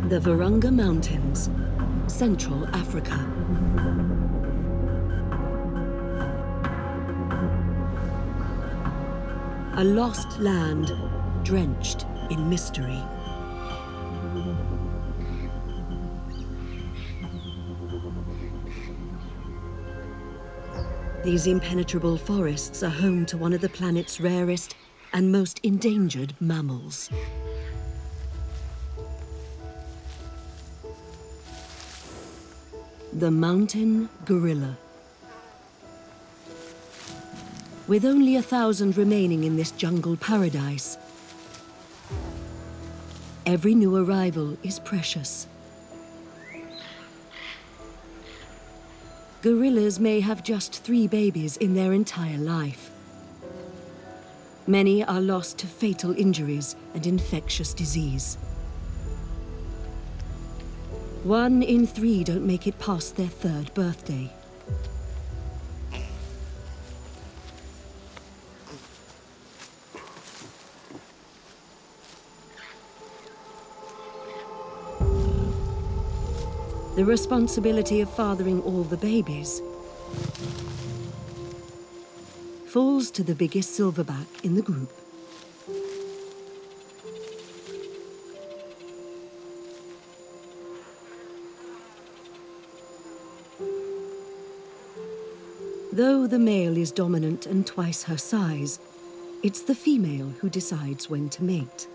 The Virunga Mountains, Central Africa. A lost land drenched in mystery. These impenetrable forests are home to one of the planet's rarest and most endangered mammals. The mountain gorilla. With only 1,000 remaining in this jungle paradise, every new arrival is precious. Gorillas may have just 3 babies in their entire life. Many are lost to fatal injuries and infectious disease. 1 in 3 don't make it past their 3rd birthday. The responsibility of fathering all the babies falls to the biggest silverback in the group. Though the male is dominant and twice her size, it's the female who decides when to mate.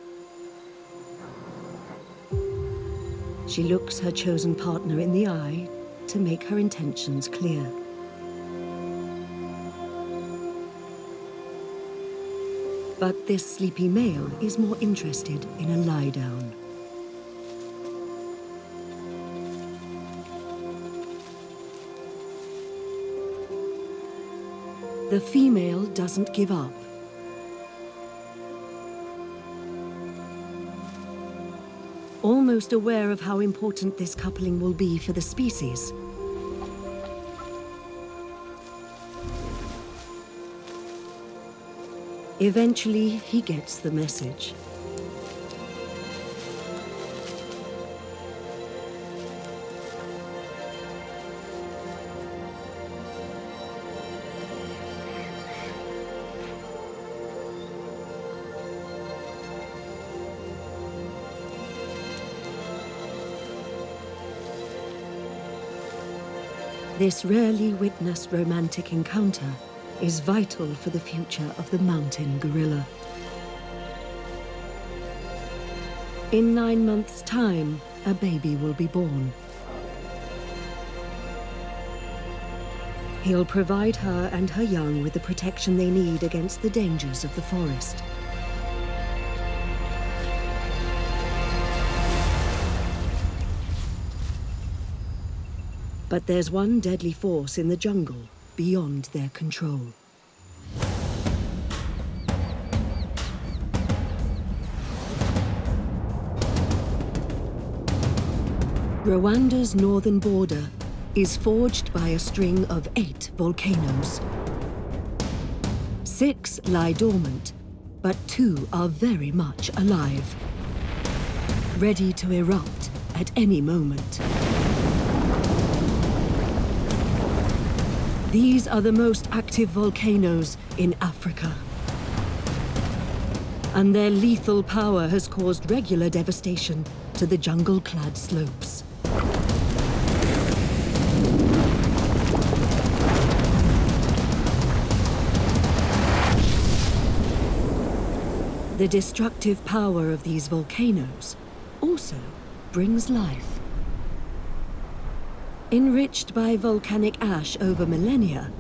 She looks her chosen partner in the eye to make her intentions clear. But this sleepy male is more interested in a lie-down. The female doesn't give up. Almost aware of how important this coupling will be for the species, eventually he gets the message. This rarely witnessed romantic encounter is vital for the future of the mountain gorilla. In 9 months' time, a baby will be born. He'll provide her and her young with the protection they need against the dangers of the forest. But there's one deadly force in the jungle beyond their control. Rwanda's northern border is forged by a string of 8 volcanoes. 6 lie dormant, but 2 are very much alive, ready to erupt at any moment. These are the most active volcanoes in Africa. And their lethal power has caused regular devastation to the jungle-clad slopes. The destructive power of these volcanoes also brings life. Enriched by volcanic ash over millennia,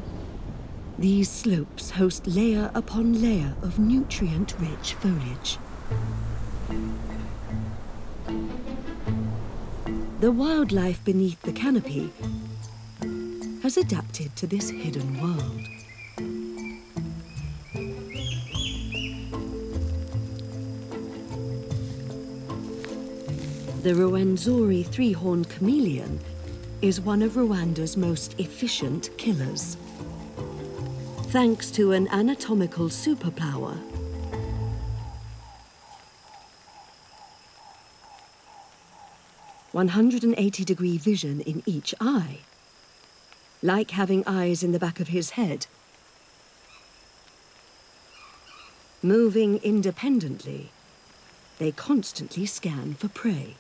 these slopes host layer upon layer of nutrient-rich foliage. The wildlife beneath the canopy has adapted to this hidden world. The Rwenzori 3-horned chameleon is one of Rwanda's most efficient killers. Thanks to an anatomical superpower, 180-degree vision in each eye, like having eyes in the back of his head. Moving independently, they constantly scan for prey.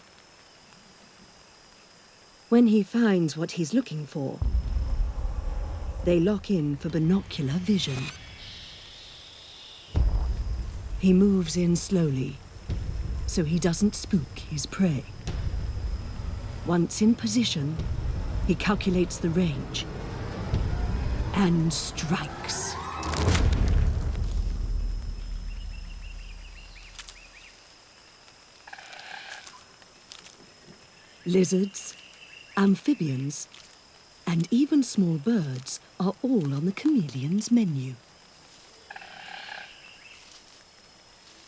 When he finds what he's looking for, they lock in for binocular vision. He moves in slowly, so he doesn't spook his prey. Once in position, he calculates the range and strikes. Lizards, amphibians, and even small birds are all on the chameleon's menu.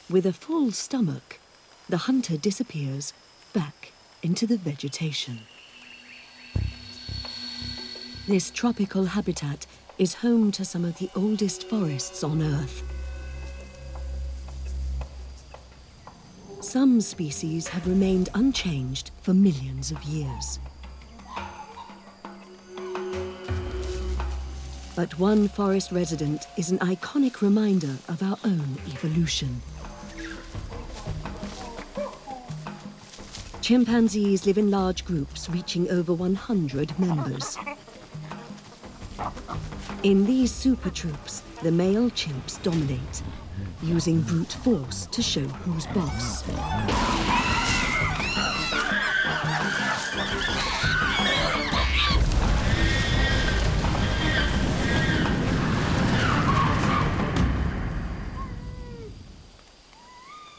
With a full stomach, the hunter disappears back into the vegetation. This tropical habitat is home to some of the oldest forests on Earth. Some species have remained unchanged for millions of years. But one forest resident is an iconic reminder of our own evolution. Chimpanzees live in large groups reaching over 100 members. In these super troops, the male chimps dominate, using brute force to show who's boss.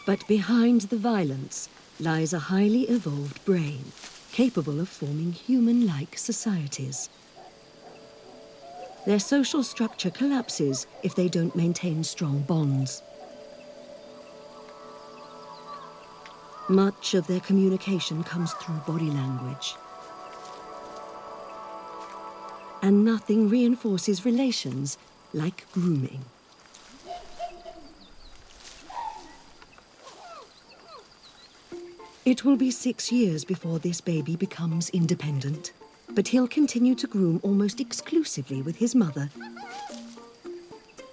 But behind the violence lies a highly evolved brain, capable of forming human-like societies. Their social structure collapses if they don't maintain strong bonds. Much of their communication comes through body language. And nothing reinforces relations like grooming. It will be 6 years before this baby becomes independent, but he'll continue to groom almost exclusively with his mother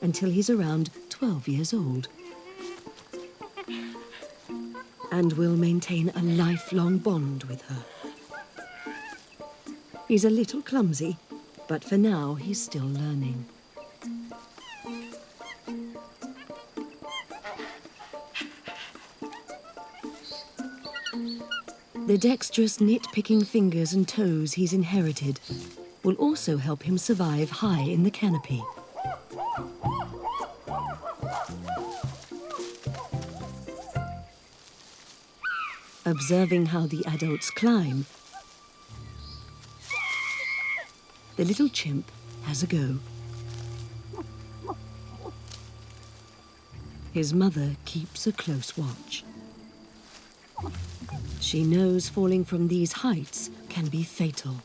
until he's around 12 years old. And will maintain a lifelong bond with her. He's a little clumsy, but for now he's still learning. The dexterous nitpicking fingers and toes he's inherited will also help him survive high in the canopy. Observing how the adults climb, the little chimp has a go. His mother keeps a close watch. She knows falling from these heights can be fatal.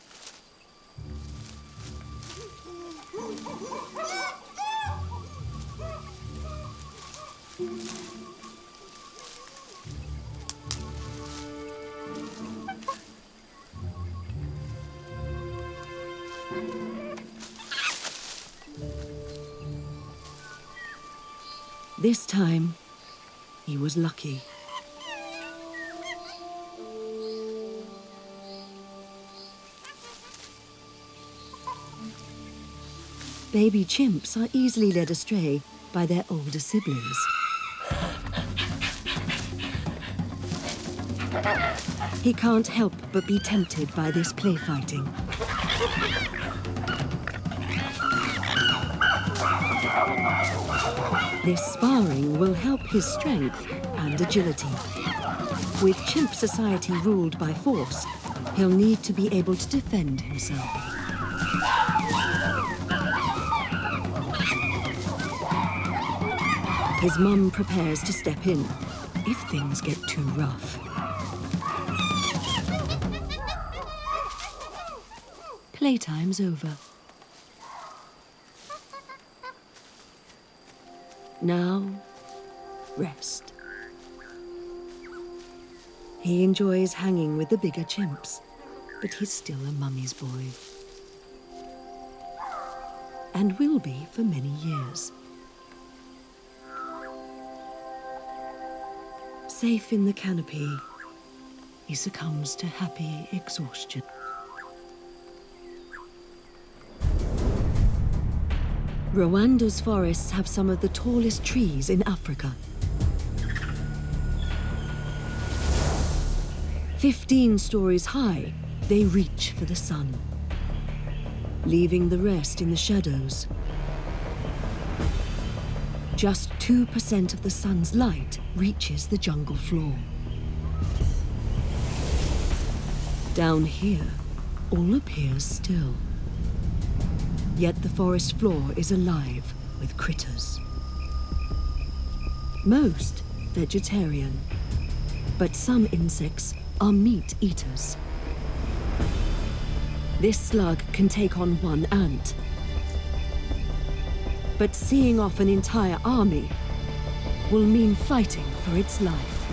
This time, he was lucky. Baby chimps are easily led astray by their older siblings. He can't help but be tempted by this play fighting. This sparring will help his strength and agility. With chimp society ruled by force, he'll need to be able to defend himself. His mum prepares to step in if things get too rough. Playtime's over. Now, rest. He enjoys hanging with the bigger chimps, but he's still a mummy's boy. And will be for many years. Safe in the canopy, he succumbs to happy exhaustion. Rwanda's forests have some of the tallest trees in Africa. 15 stories high, they reach for the sun, leaving the rest in the shadows. Just 2% of the sun's light reaches the jungle floor. Down here, all appears still. Yet the forest floor is alive with critters. Most vegetarian, but some insects are meat eaters. This slug can take on one ant. But seeing off an entire army will mean fighting for its life.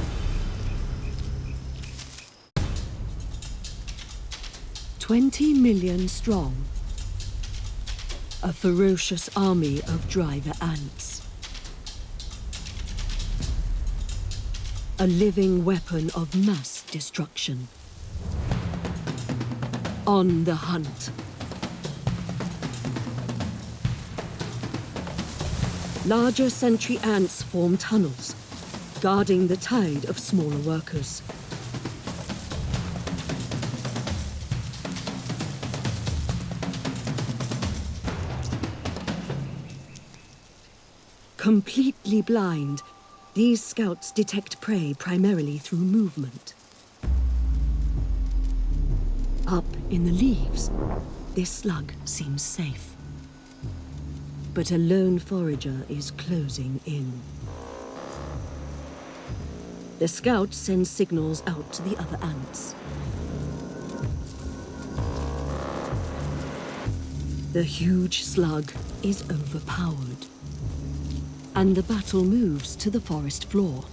"20 million strong. A ferocious army of driver ants. A living weapon of mass destruction. On the hunt. Larger sentry ants form tunnels, guarding the tide of smaller workers. Completely blind, these scouts detect prey primarily through movement. Up in the leaves, this slug seems safe. But a lone forager is closing in. The scout sends signals out to the other ants. The huge slug is overpowered, and the battle moves to the forest floor.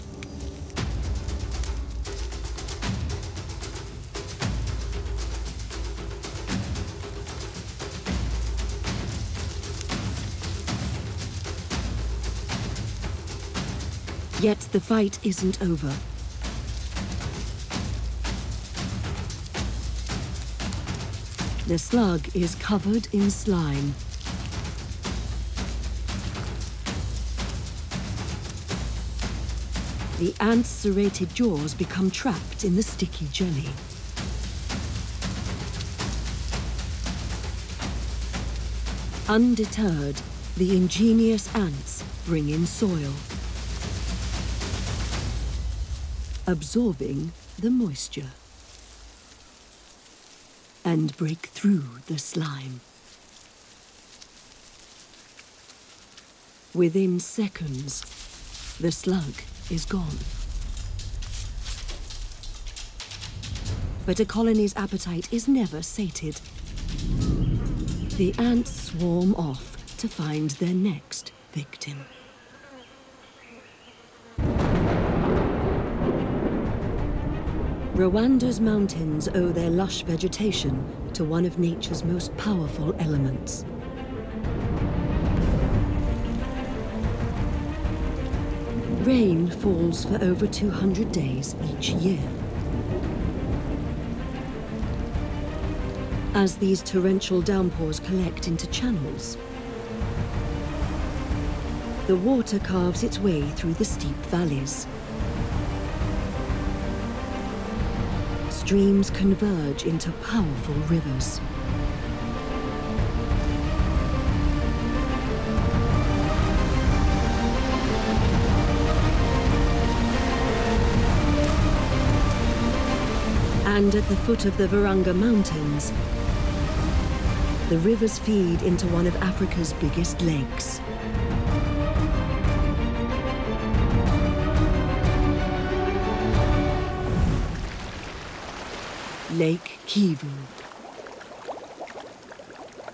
Yet the fight isn't over. The slug is covered in slime. The ants' serrated jaws become trapped in the sticky jelly. Undeterred, the ingenious ants bring in soil, absorbing the moisture, and break through the slime. Within seconds, the slug is gone. But a colony's appetite is never sated. The ants swarm off to find their next victim. Rwanda's mountains owe their lush vegetation to one of nature's most powerful elements. Rain falls for over 200 days each year. As these torrential downpours collect into channels, the water carves its way through the steep valleys. Streams converge into powerful rivers. And at the foot of the Virunga Mountains, the rivers feed into one of Africa's biggest lakes. Lake Kivu.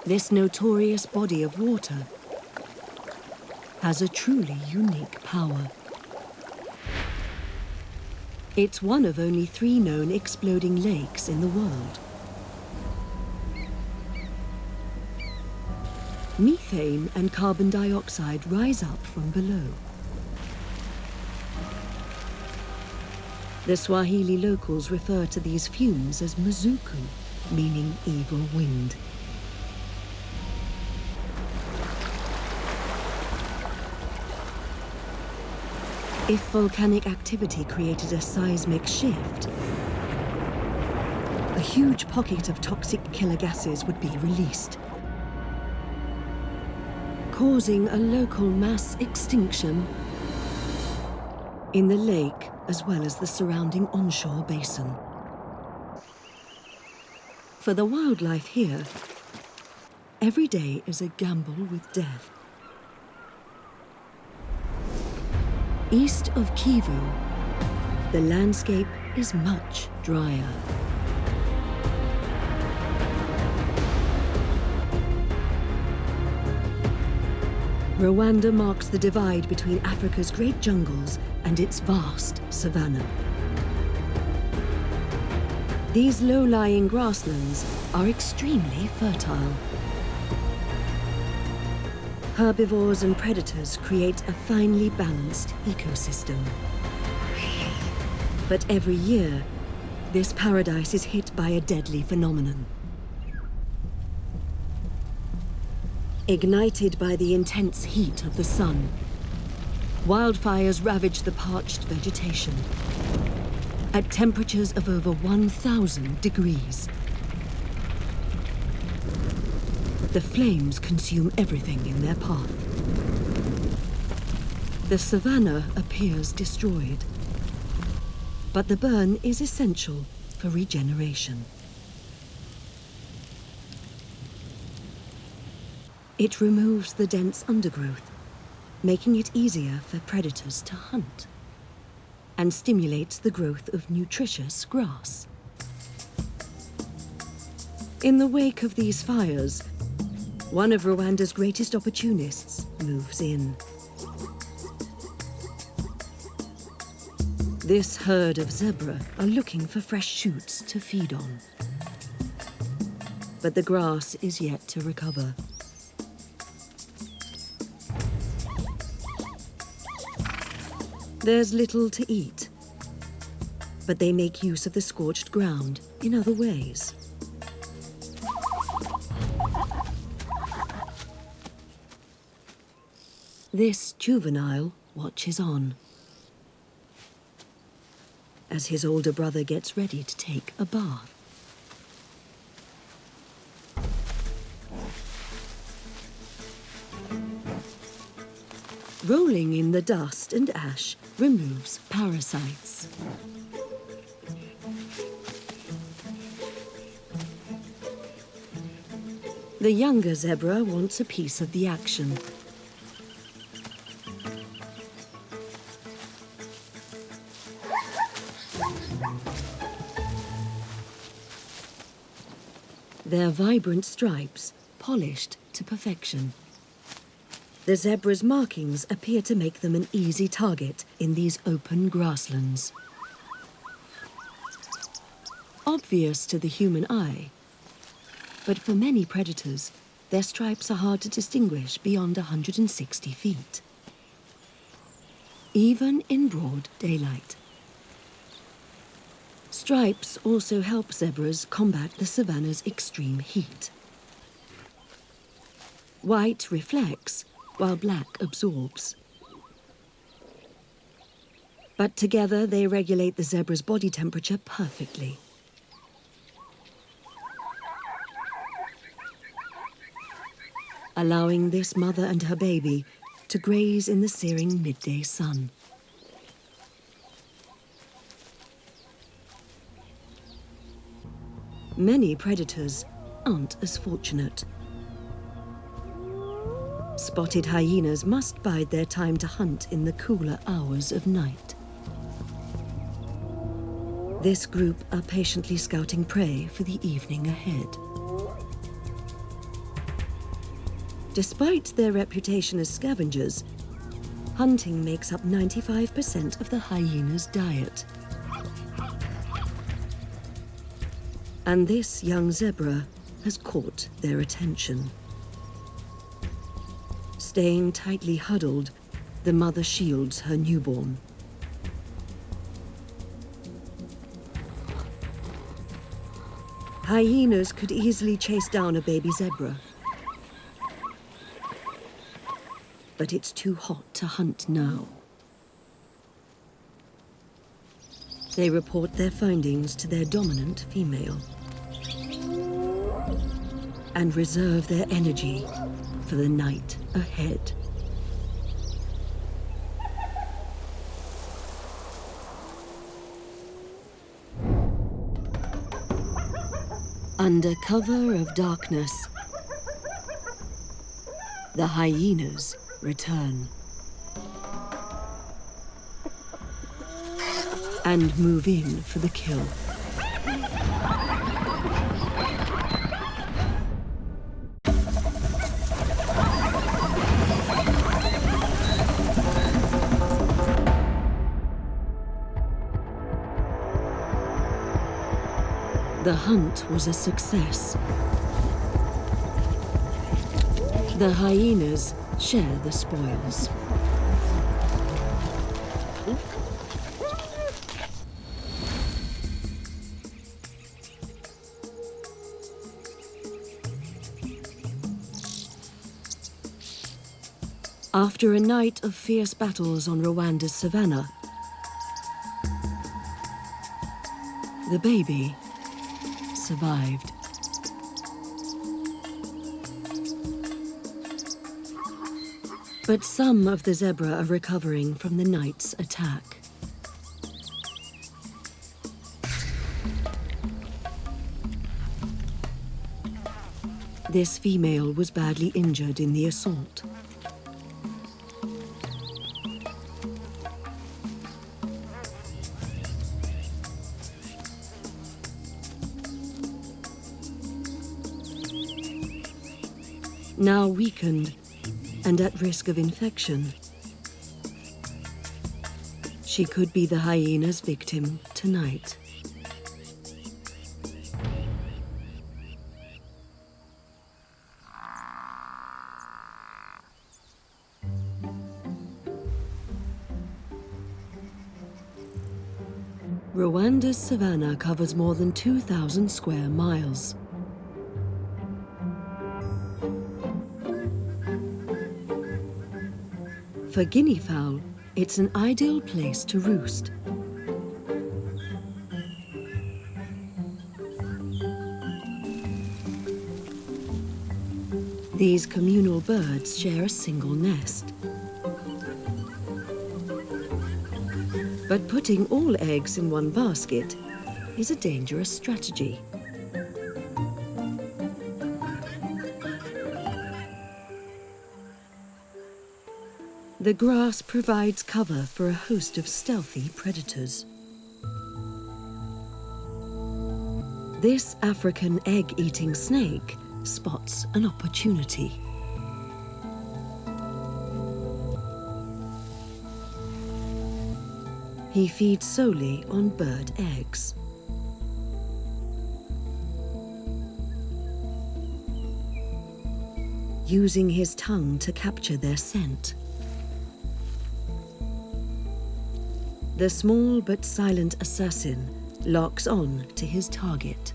This notorious body of water has a truly unique power. It's one of only 3 known exploding lakes in the world. Methane and carbon dioxide rise up from below. The Swahili locals refer to these fumes as Mazuku, meaning evil wind. If volcanic activity created a seismic shift, a huge pocket of toxic killer gases would be released, causing a local mass extinction in the lake as well as the surrounding onshore basin. For the wildlife here, every day is a gamble with death. East of Kivu, the landscape is much drier. Rwanda marks the divide between Africa's great jungles and its vast savanna. These low-lying grasslands are extremely fertile. Herbivores and predators create a finely balanced ecosystem. But every year, this paradise is hit by a deadly phenomenon. Ignited by the intense heat of the sun, wildfires ravage the parched vegetation at temperatures of over 1,000 degrees. The flames consume everything in their path. The savanna appears destroyed, but the burn is essential for regeneration. It removes the dense undergrowth, making it easier for predators to hunt, and stimulates the growth of nutritious grass. In the wake of these fires, one of Rwanda's greatest opportunists moves in. This herd of zebra are looking for fresh shoots to feed on. But the grass is yet to recover. There's little to eat, but they make use of the scorched ground in other ways. This juvenile watches on as his older brother gets ready to take a bath. Rolling in the dust and ash removes parasites. The younger zebra wants a piece of the action. Their vibrant stripes polished to perfection. The zebra's markings appear to make them an easy target in these open grasslands. Obvious to the human eye, but for many predators, their stripes are hard to distinguish beyond 160 feet, even in broad daylight. Stripes also help zebras combat the savanna's extreme heat. White reflects, while black absorbs. But together they regulate the zebra's body temperature perfectly. Allowing this mother and her baby to graze in the searing midday sun. Many predators aren't as fortunate. Spotted hyenas must bide their time to hunt in the cooler hours of night. This group are patiently scouting prey for the evening ahead. Despite their reputation as scavengers, hunting makes up 95% of the hyena's diet. And this young zebra has caught their attention. Staying tightly huddled, the mother shields her newborn. Hyenas could easily chase down a baby zebra. But it's too hot to hunt now. They report their findings to their dominant female and reserve their energy for the night ahead. Under cover of darkness, the hyenas return and move in for the kill. The hunt was a success. The hyenas share the spoils. After a night of fierce battles on Rwanda's Savannah, the baby survived. But some of the zebra are recovering from the night's attack. This female was badly injured in the assault. Now weakened and at risk of infection, she could be the hyena's victim tonight. Rwanda's savanna covers more than 2,000 square miles. For guinea fowl, it's an ideal place to roost. These communal birds share a single nest. But putting all eggs in one basket is a dangerous strategy. The grass provides cover for a host of stealthy predators. This African egg-eating snake spots an opportunity. He feeds solely on bird eggs. Using his tongue to capture their scent. The small but silent assassin locks on to his target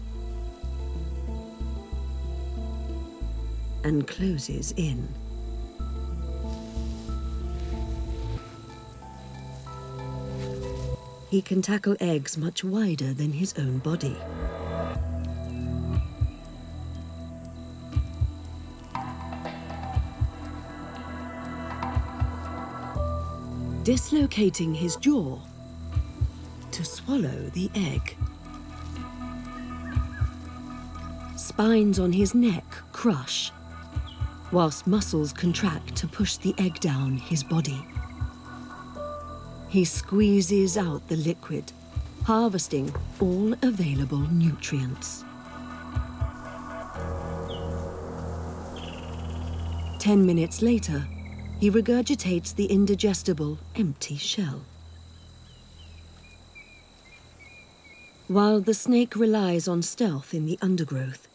and closes in. He can tackle eggs much wider than his own body. Dislocating his jaw to swallow the egg. Spines on his neck crush, whilst muscles contract to push the egg down his body. He squeezes out the liquid, harvesting all available nutrients. 10 minutes later, he regurgitates the indigestible, empty shell. while the snake relies on stealth in the undergrowth.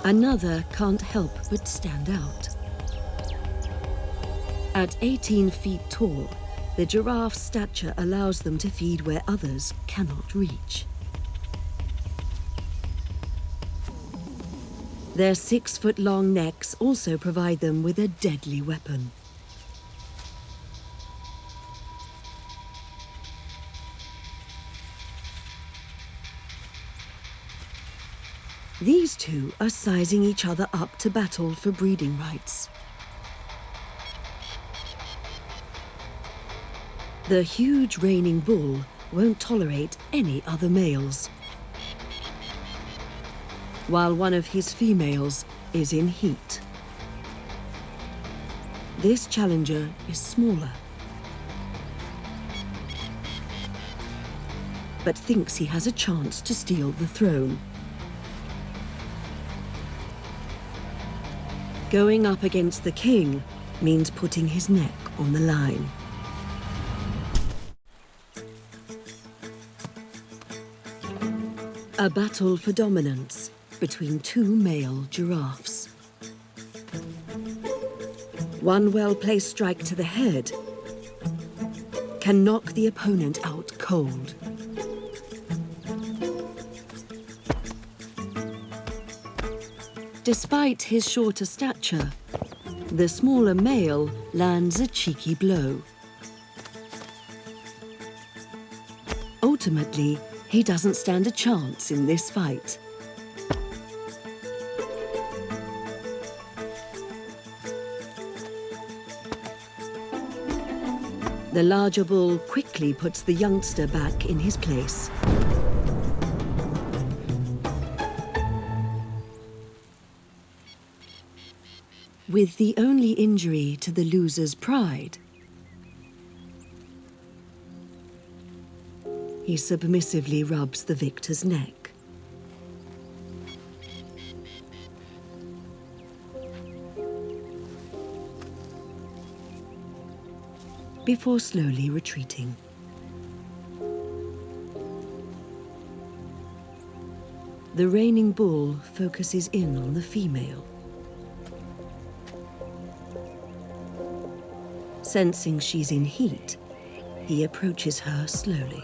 Another can't help but stand out. At 18 feet tall, the giraffe's stature allows them to feed where others cannot reach. Their 6-foot-long necks also provide them with a deadly weapon. These two are sizing each other up to battle for breeding rights. The huge reigning bull won't tolerate any other males, while one of his females is in heat. This challenger is smaller, but thinks he has a chance to steal the throne. Going up against the king means putting his neck on the line. A battle for dominance between two male giraffes. One well-placed strike to the head can knock the opponent out cold. Despite his shorter stature, the smaller male lands a cheeky blow. Ultimately, he doesn't stand a chance in this fight. The larger bull quickly puts the youngster back in his place. With the only injury to the loser's pride, he submissively rubs the victor's neck. Before slowly retreating. The reigning bull focuses in on the female. Sensing she's in heat, he approaches her slowly.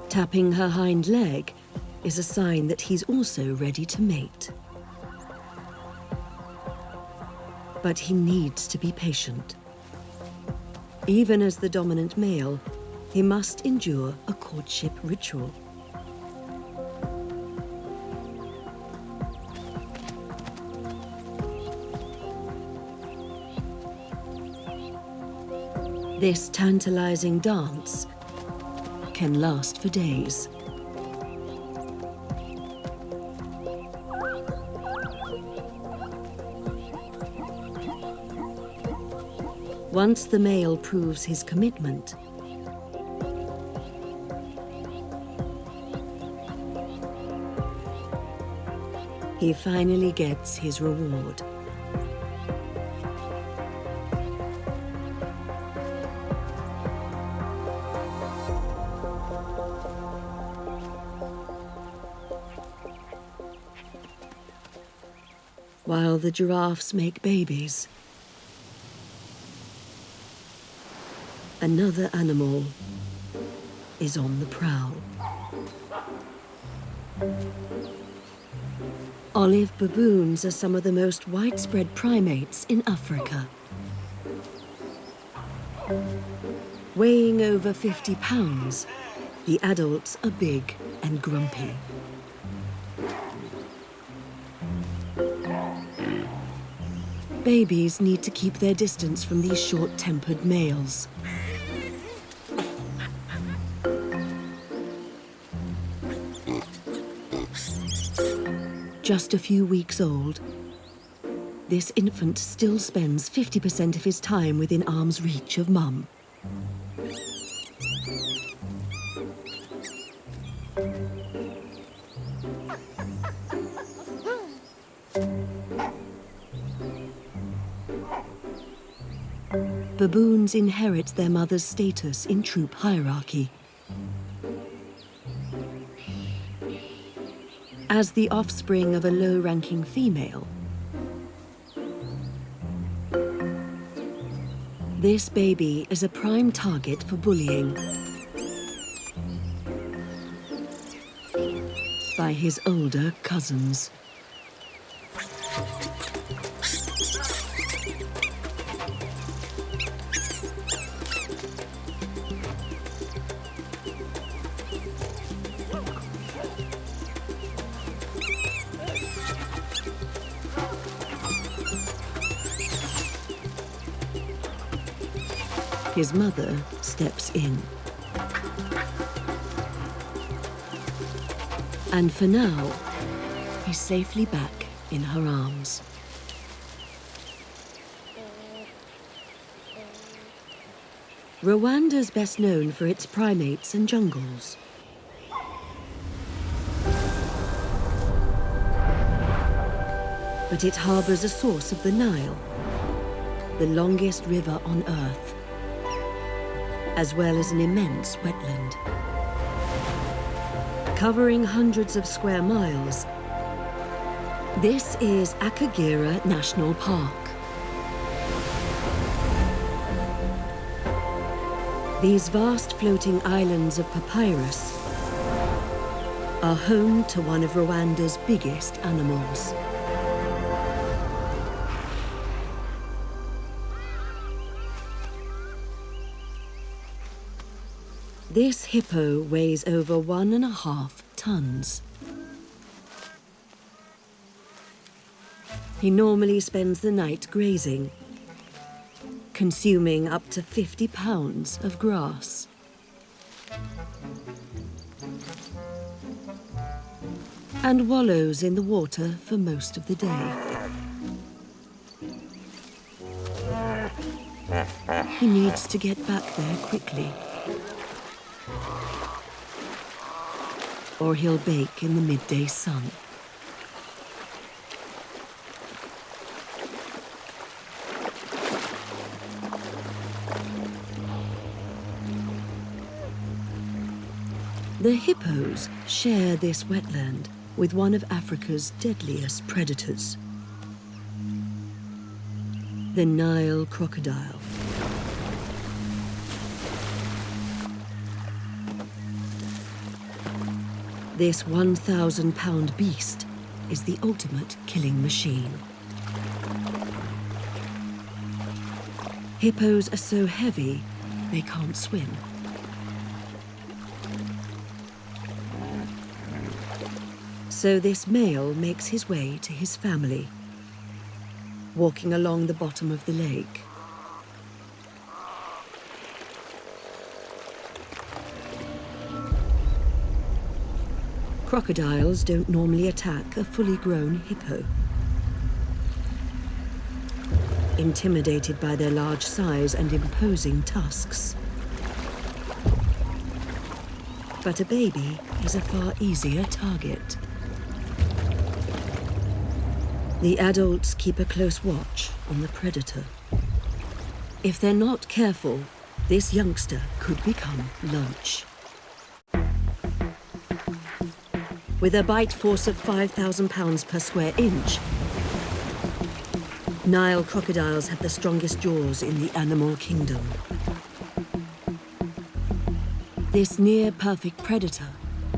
Tapping her hind leg is a sign that he's also ready to mate. But he needs to be patient. Even as the dominant male, he must endure a courtship ritual. This tantalizing dance can last for days. Once the male proves his commitment, he finally gets his reward. While the giraffes make babies, another animal is on the prowl. Olive baboons are some of the most widespread primates in Africa. Weighing over 50 pounds, the adults are big and grumpy. Babies need to keep their distance from these short-tempered males. Just a few weeks old, this infant still spends 50% of his time within arm's reach of mum. baboons inherit their mother's status in troop hierarchy. As the offspring of a low-ranking female, this baby is a prime target for bullying by his older cousins. His mother steps in. And for now, he's safely back in her arms. Rwanda's best known for its primates and jungles. But it harbors a source of the Nile, the longest river on Earth, as well as an immense wetland. Covering hundreds of square miles, this is Akagera National Park. These vast floating islands of papyrus are home to one of Rwanda's biggest animals. This hippo weighs over 1.5 tons. He normally spends the night grazing, consuming up to 50 pounds of grass. And wallows in the water for most of the day. He needs to get back there quickly, or he'll bake in the midday sun. The hippos share this wetland with one of Africa's deadliest predators, the Nile crocodile. This 1,000-pound beast is the ultimate killing machine. Hippos are so heavy, they can't swim. So this male makes his way to his family, walking along the bottom of the lake. Crocodiles don't normally attack a fully grown hippo. Intimidated by their large size and imposing tusks. But a baby is a far easier target. The adults keep a close watch on the predator. If they're not careful, this youngster could become lunch. With a bite force of 5,000 pounds per square inch, Nile crocodiles have the strongest jaws in the animal kingdom. This near-perfect predator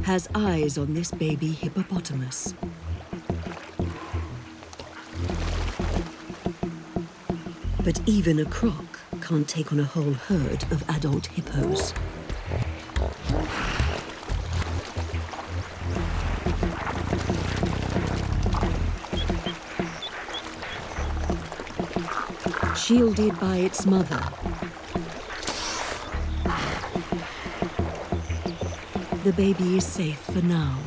has eyes on this baby hippopotamus. But even a croc can't take on a whole herd of adult hippos. Shielded by its mother, the baby is safe for now.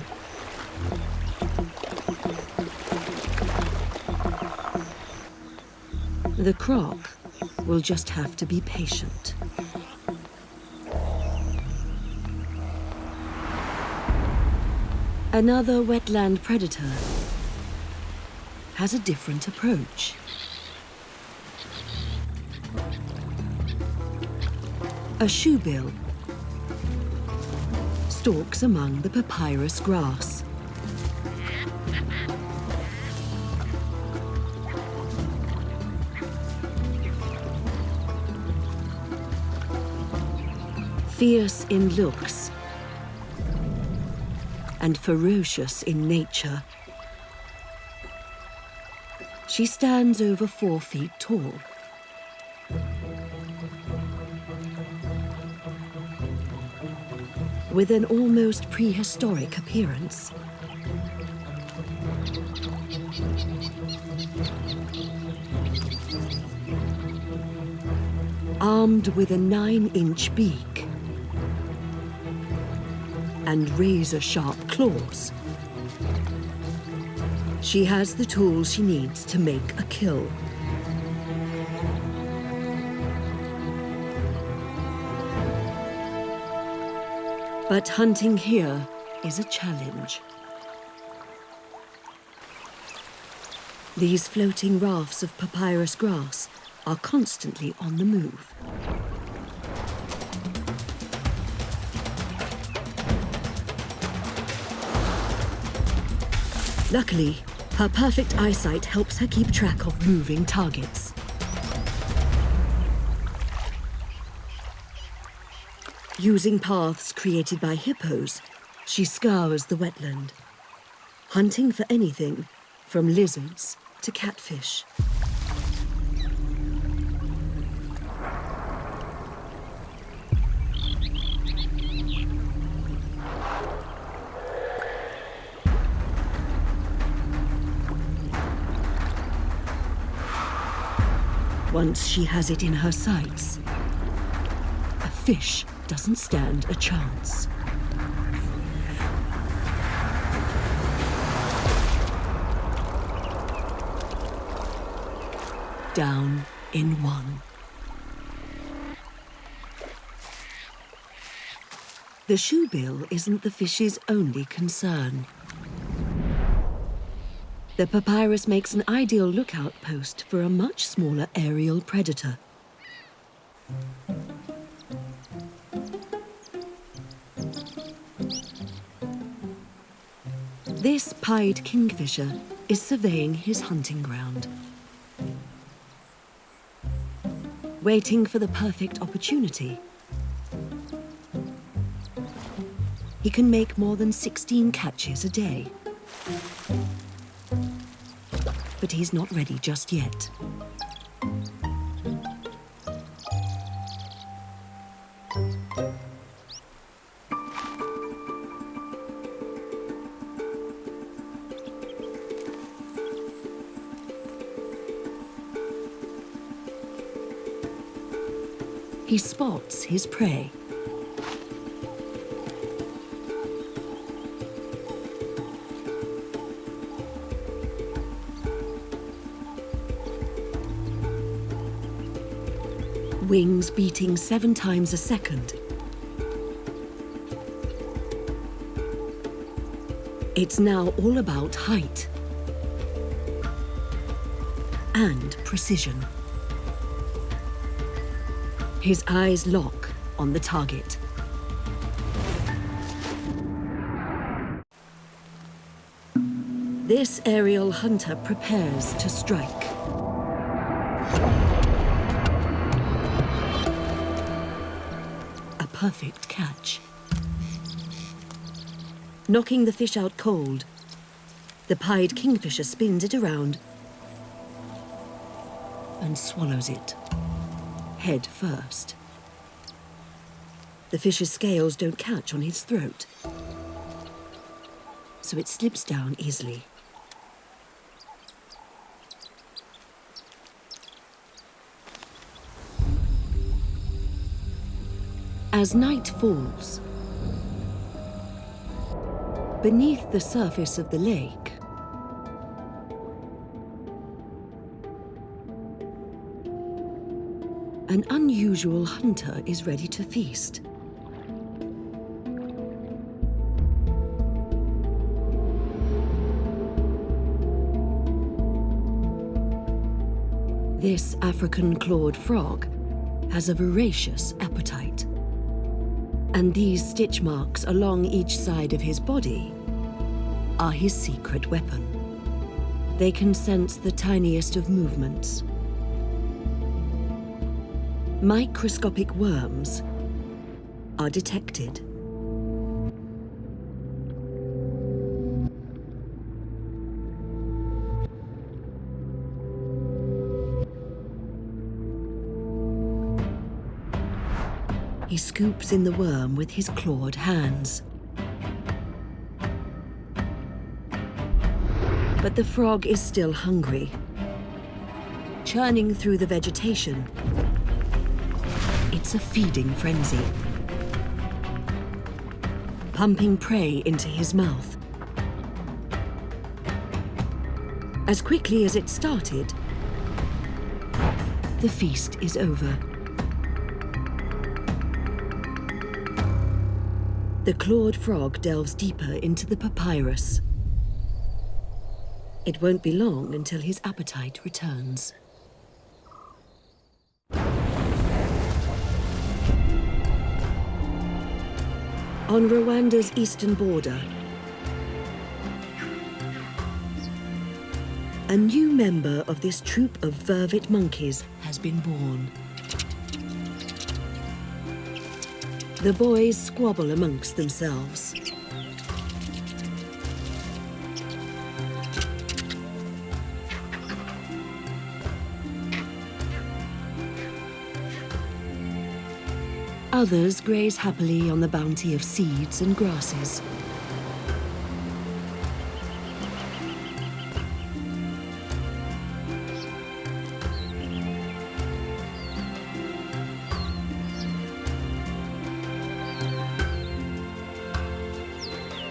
The croc will just have to be patient. Another wetland predator has a different approach. A shoebill stalks among the papyrus grass. Fierce in looks and ferocious in nature, she stands over 4 feet tall. With an almost prehistoric appearance. Armed with a 9-inch beak and razor-sharp claws, she has the tools she needs to make a kill. But hunting here is a challenge. These floating rafts of papyrus grass are constantly on the move. Luckily, her perfect eyesight helps her keep track of moving targets. Using paths created by hippos, she scours the wetland, hunting for anything from lizards to catfish. Once she has it in her sights, a fish doesn't stand a chance. Down in one. The shoebill isn't the fish's only concern. The papyrus makes an ideal lookout post for a much smaller aerial predator. This pied kingfisher is surveying his hunting ground, waiting for the perfect opportunity. He can make more than 16 catches a day. But he's not ready just yet. He spots his prey. Wings beating 7 times a second. It's now all about height and precision. His eyes lock on the target. This aerial hunter prepares to strike. A perfect catch. Knocking the fish out cold, the pied kingfisher spins it around and swallows it, head first. The fish's scales don't catch on his throat, so it slips down easily. As night falls, beneath the surface of the lake, an unusual hunter is ready to feast. This African clawed frog has a voracious appetite. And these stitch marks along each side of his body are his secret weapon. They can sense the tiniest of movements. Microscopic worms are detected. He scoops in the worm with his clawed hands. But the frog is still hungry. Churning through the vegetation, it's a feeding frenzy. Pumping prey into his mouth. As quickly as it started, the feast is over. The clawed frog delves deeper into the papyrus. It won't be long until his appetite returns. On Rwanda's eastern border, a new member of this troop of vervet monkeys has been born. The boys squabble amongst themselves. Others graze happily on the bounty of seeds and grasses.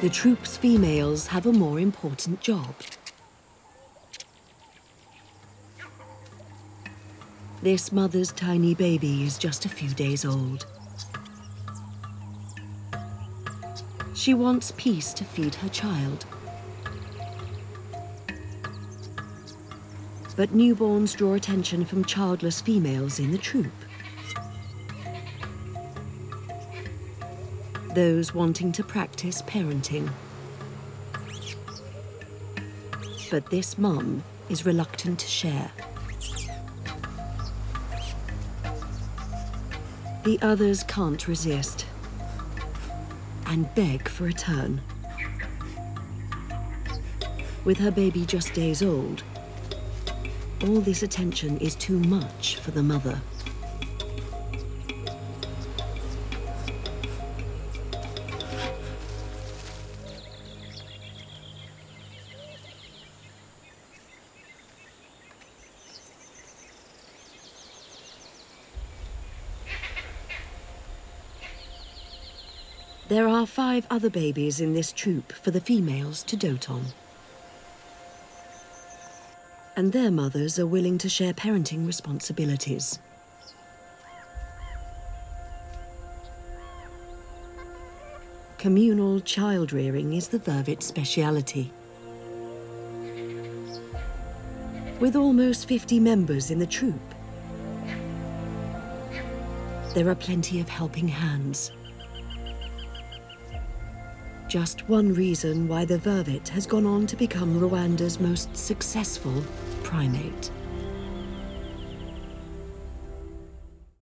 The troop's females have a more important job. This mother's tiny baby is just a few days old. She wants peace to feed her child. But newborns draw attention from childless females in the troop. Those wanting to practice parenting. But this mum is reluctant to share. The others can't resist and beg for a turn. With her baby just days old, all this attention is too much for the mother. There are 5 other babies in this troop for the females to dote on. And their mothers are willing to share parenting responsibilities. Communal child rearing is the vervet's speciality. With almost 50 members in the troop, there are plenty of helping hands. Just one reason why the vervet has gone on to become Rwanda's most successful primate.